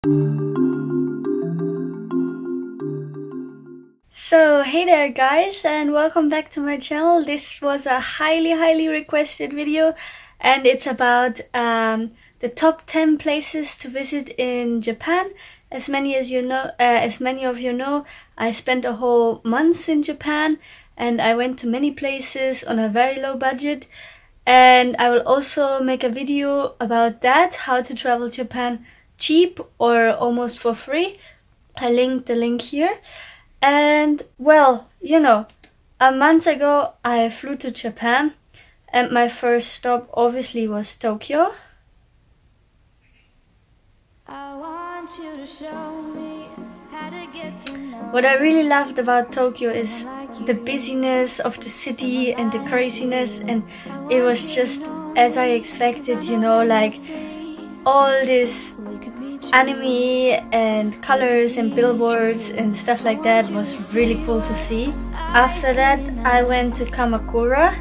So hey there guys, and welcome back to my channel. This was a highly requested video, and it's about the top 10 places to visit in Japan. As many of you know, I spent a whole month in Japan and I went to many places on a very low budget, and I will also make a video about that, how to travel Japan cheap or almost for free. I linked the link here. And well, you know, a month ago I flew to Japan and my first stop obviously was Tokyo. What I really loved about Tokyo is the busyness of the city and the craziness, and it was just as I expected, you know, like all this anime and colors and billboards and stuff like that was really cool to see. After that I went to Kamakura,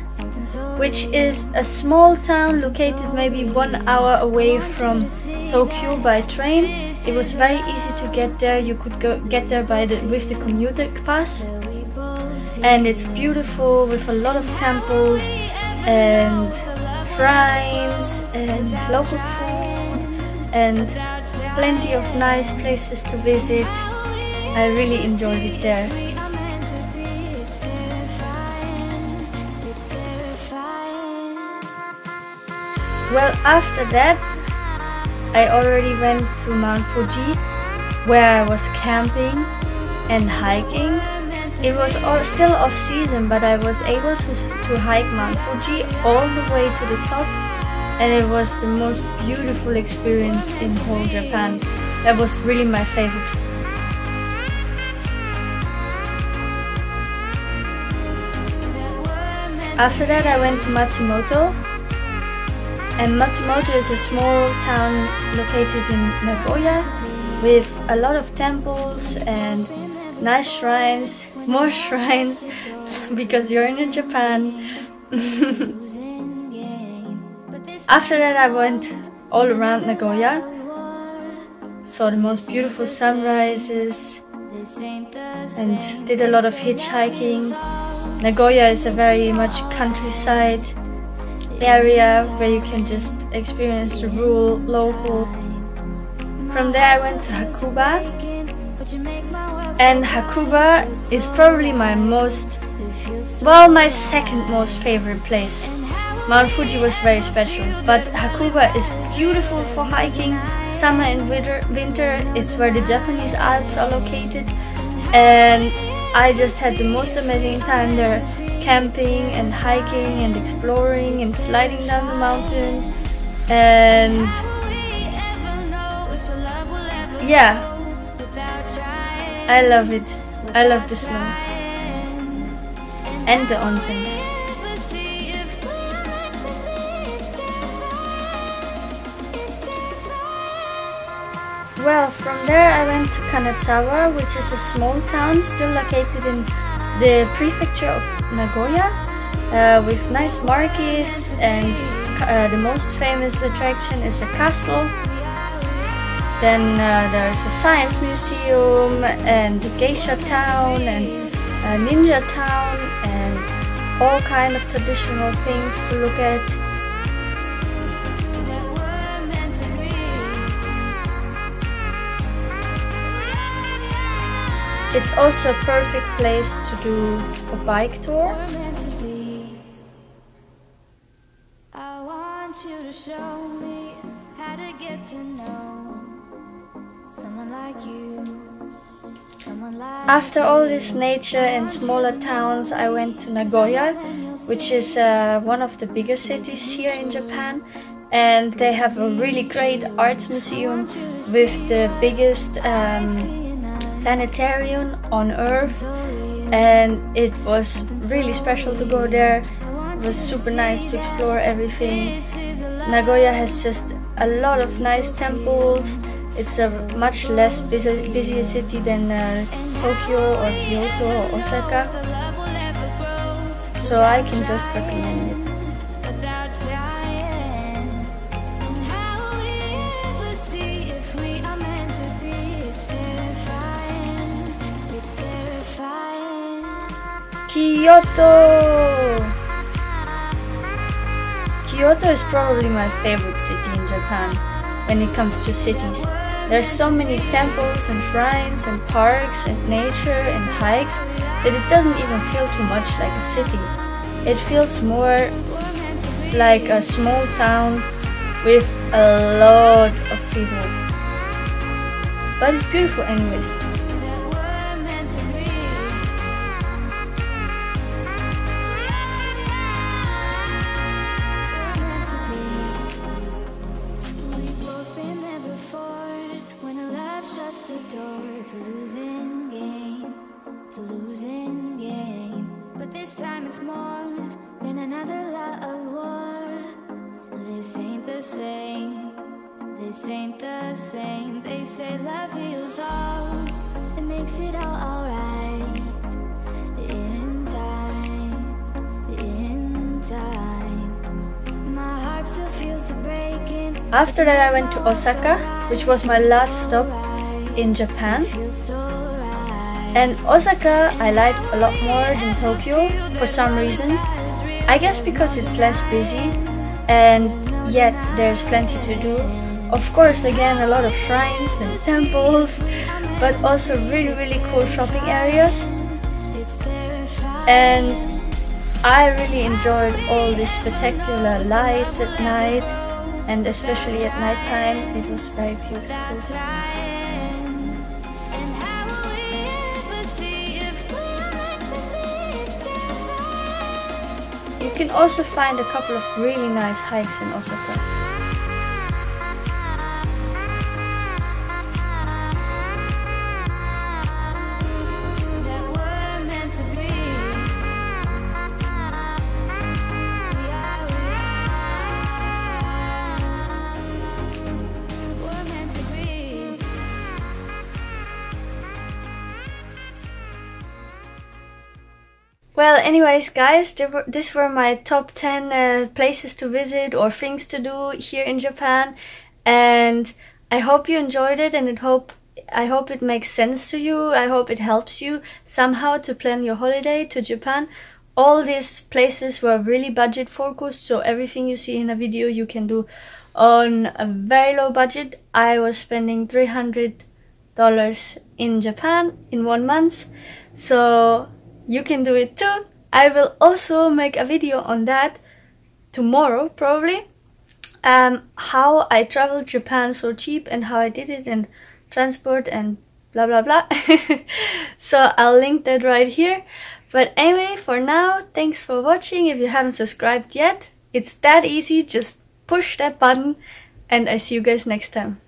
which is a small town located maybe 1 hour away from Tokyo by train. It was very easy to get there. You could get there with the commuter pass, and it's beautiful with a lot of temples and shrines and local food and plenty of nice places to visit. I really enjoyed it there. Well, after that I already went to Mount Fuji, where I was camping and hiking. It was still off season, but I was able to hike Mount Fuji all the way to the top, and it was the most beautiful experience in whole Japan. That was really my favorite. After that I went to Matsumoto, and Matsumoto is a small town located in Nagoya with a lot of temples and nice shrines, more shrines because you're in Japan. After that I went all around Nagoya, saw the most beautiful sunrises and did a lot of hitchhiking. Nagoya is a very much countryside area where you can just experience the rural local. From there I went to Hakuba, and Hakuba is probably my second most favorite place. Mount Fuji was very special, but Hakuba is beautiful for hiking, summer and winter. It's where the Japanese Alps are located, and I just had the most amazing time there, camping and hiking and exploring and sliding down the mountain, and yeah, I love it. I love the snow and the onsens. Well, from there I went to Kanazawa, which is a small town still located in the prefecture of Nagoya, with nice markets, and the most famous attraction is a castle. Then there's a science museum and a geisha town and a ninja town and all kind of traditional things to look at. It's also a perfect place to do a bike tour. After all this nature and smaller towns, I went to Nagoya, which is one of the bigger cities here in Japan, and they have a really great arts museum with the biggest planetarium on Earth, and it was really special to go there. It was super nice to explore everything. Nagoya has just a lot of nice temples. It's a much less busy city than Tokyo or Kyoto or Osaka, so I can just recommend it. Kyoto! Kyoto is probably my favorite city in Japan when it comes to cities. There's so many temples and shrines and parks and nature and hikes that it doesn't even feel too much like a city. It feels more like a small town with a lot of people. But it's beautiful anyways. They say love heals all, it makes it all alright. In time, my heart still feels the breaking. After that I went to Osaka, which was my last stop in Japan. And Osaka I liked a lot more than Tokyo for some reason. I guess because it's less busy and yet there's plenty to do. Of course, again, a lot of shrines and temples, but also really cool shopping areas. And I really enjoyed all these spectacular lights at night, and especially at night time, it was very beautiful. You can also find a couple of really nice hikes in Osaka. Well, anyways guys, these were my top 10 places to visit or things to do here in Japan, and I hope you enjoyed it, and I hope it makes sense to you. I hope it helps you somehow to plan your holiday to Japan. All these places were really budget focused, so everything you see in a video you can do on a very low budget. I was spending $300 in Japan in 1 month, so you can do it too. I will also make a video on that tomorrow probably, how I traveled Japan so cheap and how I did it, and transport and blah blah blah. So I'll link that right here. But anyway, for now, thanks for watching. If you haven't subscribed yet, it's that easy, just push that button, and I see you guys next time.